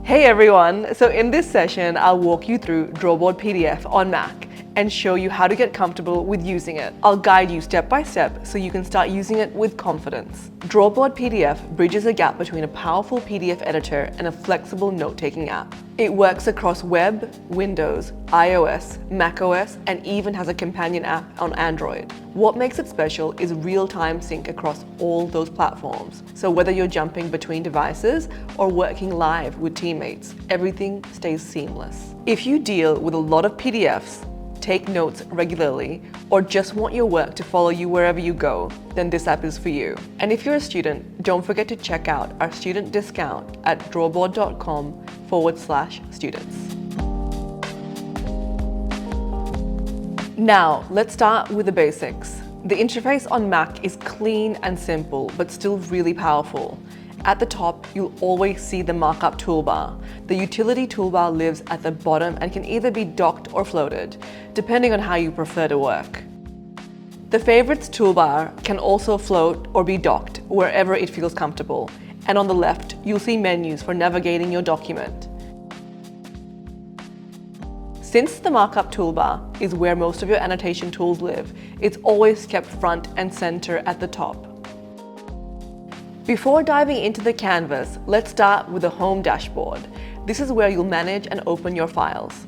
Hey everyone! So in this session, I'll walk you through Drawboard PDF on Mac and show you how to get comfortable with using it. I'll guide you step by step so you can start using it with confidence. Drawboard PDF bridges a gap between a powerful PDF editor and a flexible note-taking app. It works across web, Windows, iOS, macOS, and even has a companion app on Android. What makes it special is real-time sync across all those platforms. So whether you're jumping between devices or working live with teammates, everything stays seamless. If you deal with a lot of PDFs, take notes regularly, or just want your work to follow you wherever you go, then this app is for you. And if you're a student, don't forget to check out our student discount at drawboard.com/students. Now, let's start with the basics. The interface on Mac is clean and simple, but still really powerful. At the top, you'll always see the markup toolbar. The utility toolbar lives at the bottom and can either be docked or floated, depending on how you prefer to work. The favorites toolbar can also float or be docked wherever it feels comfortable. And on the left, you'll see menus for navigating your document. Since the markup toolbar is where most of your annotation tools live, it's always kept front and center at the top. Before diving into the canvas, let's start with the home dashboard. This is where you'll manage and open your files.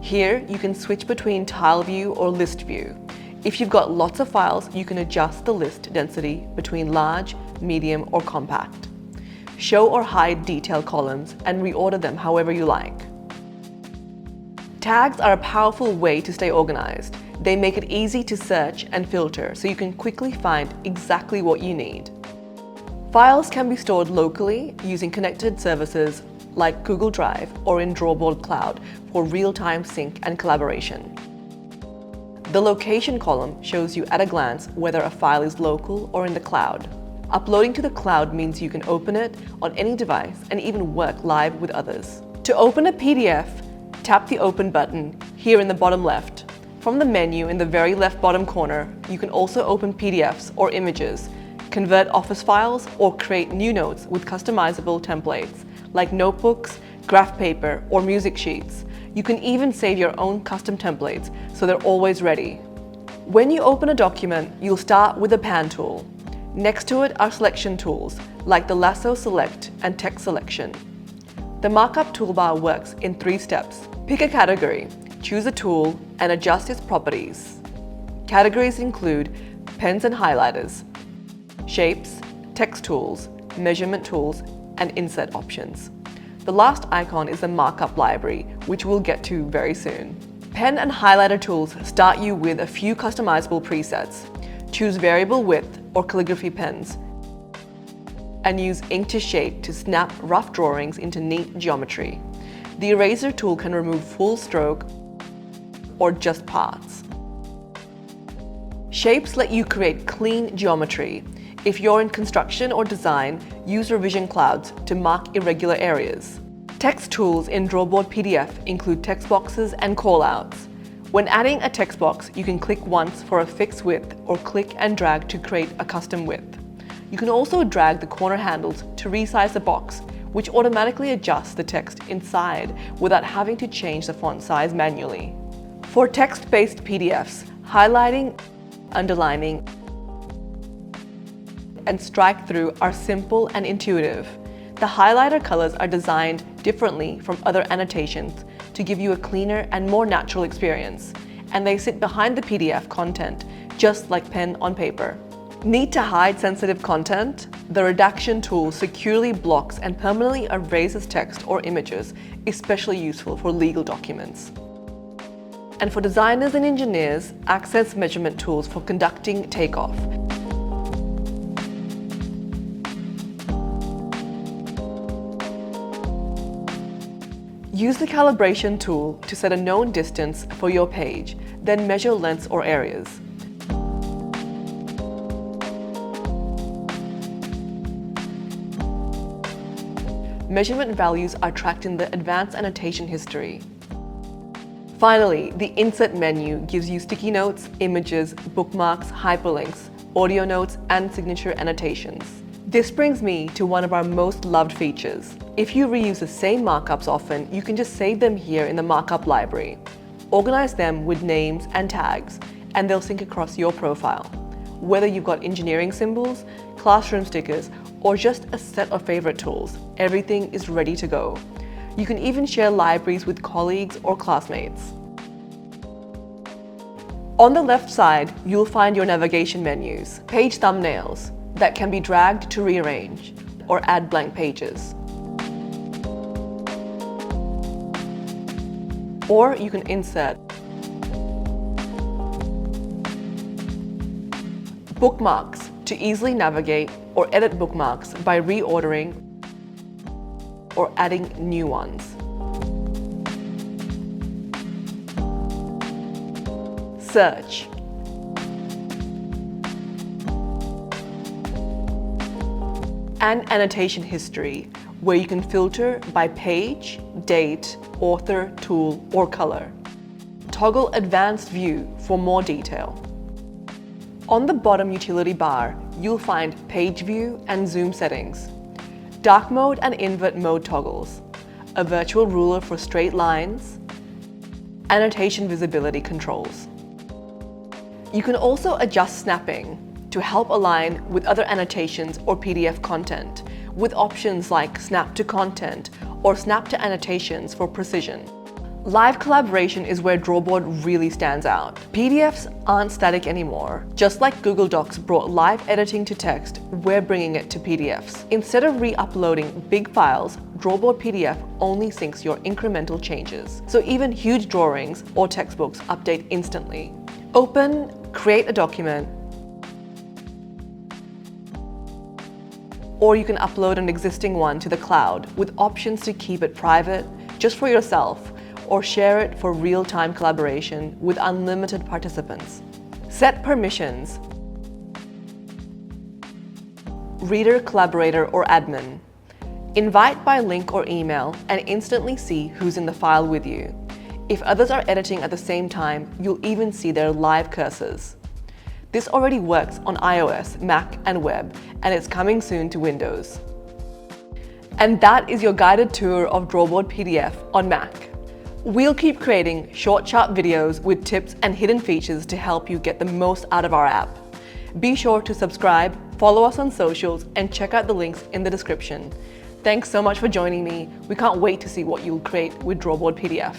Here, you can switch between tile view or list view. If you've got lots of files, you can adjust the list density between large, medium, or compact. Show or hide detail columns and reorder them however you like. Tags are a powerful way to stay organized. They make it easy to search and filter so you can quickly find exactly what you need. Files can be stored locally using connected services like Google Drive or in Drawboard Cloud for real-time sync and collaboration. The location column shows you at a glance whether a file is local or in the cloud. Uploading to the cloud means you can open it on any device and even work live with others. To open a PDF, tap the Open button here in the bottom left. From the menu in the very left bottom corner, you can also open PDFs or images, convert Office files, or create new notes with customizable templates like notebooks, graph paper, or music sheets. You can even save your own custom templates so they're always ready. When you open a document, you'll start with the Pan tool. Next to it are selection tools like the Lasso Select and Text Selection. The markup toolbar works in 3 steps. Pick a category, choose a tool, and adjust its properties. Categories include pens and highlighters, shapes, text tools, measurement tools, and insert options. The last icon is the markup library, which we'll get to very soon. Pen and highlighter tools start you with a few customizable presets. Choose variable width or calligraphy pens, and use ink to shape to snap rough drawings into neat geometry. The eraser tool can remove full stroke or just parts. Shapes let you create clean geometry. If you're in construction or design, use revision clouds to mark irregular areas. Text tools in Drawboard PDF include text boxes and callouts. When adding a text box, you can click once for a fixed width or click and drag to create a custom width. You can also drag the corner handles to resize the box, which automatically adjusts the text inside without having to change the font size manually. For text-based PDFs, highlighting, underlining, and strike through are simple and intuitive. The highlighter colors are designed differently from other annotations to give you a cleaner and more natural experience, and they sit behind the PDF content, just like pen on paper. Need to hide sensitive content? The redaction tool securely blocks and permanently erases text or images, especially useful for legal documents. And for designers and engineers, access measurement tools for conducting takeoff. Use the calibration tool to set a known distance for your page, then measure lengths or areas. Measurement values are tracked in the advanced annotation history. Finally, the Insert menu gives you sticky notes, images, bookmarks, hyperlinks, audio notes, and signature annotations. This brings me to one of our most loved features, If you reuse the same markups often, you can just save them here in the markup library. Organize them with names and tags, and they'll sync across your profile. Whether you've got engineering symbols, classroom stickers, or just a set of favorite tools, everything is ready to go. You can even share libraries with colleagues or classmates. On the left side, you'll find your navigation menus, page thumbnails that can be dragged to rearrange or add blank pages. Or you can insert bookmarks to easily navigate or edit bookmarks by reordering or adding new ones. Search. And annotation history, where you can filter by page, date, author, tool, or color. Toggle advanced view for more detail. On the bottom utility bar, you'll find page view and zoom settings, dark mode and invert mode toggles, a virtual ruler for straight lines, annotation visibility controls. You can also adjust snapping to help align with other annotations or PDF content, with options like Snap to Content or Snap to Annotations for precision. Live collaboration is where Drawboard really stands out. PDFs aren't static anymore. Just like Google Docs brought live editing to text, we're bringing it to PDFs. Instead of re-uploading big files, Drawboard PDF only syncs your incremental changes. So even huge drawings or textbooks update instantly. Open, create a document, or you can upload an existing one to the cloud with options to keep it private, just for yourself, or share it for real-time collaboration with unlimited participants. Set permissions. Reader, collaborator, or admin. Invite by link or email and instantly see who's in the file with you. If others are editing at the same time, you'll even see their live cursors. This already works on iOS, Mac, and web, and it's coming soon to Windows. And that is your guided tour of Drawboard PDF on Mac. We'll keep creating short, sharp videos with tips and hidden features to help you get the most out of our app. Be sure to subscribe, follow us on socials, and check out the links in the description. Thanks so much for joining me. We can't wait to see what you'll create with Drawboard PDF.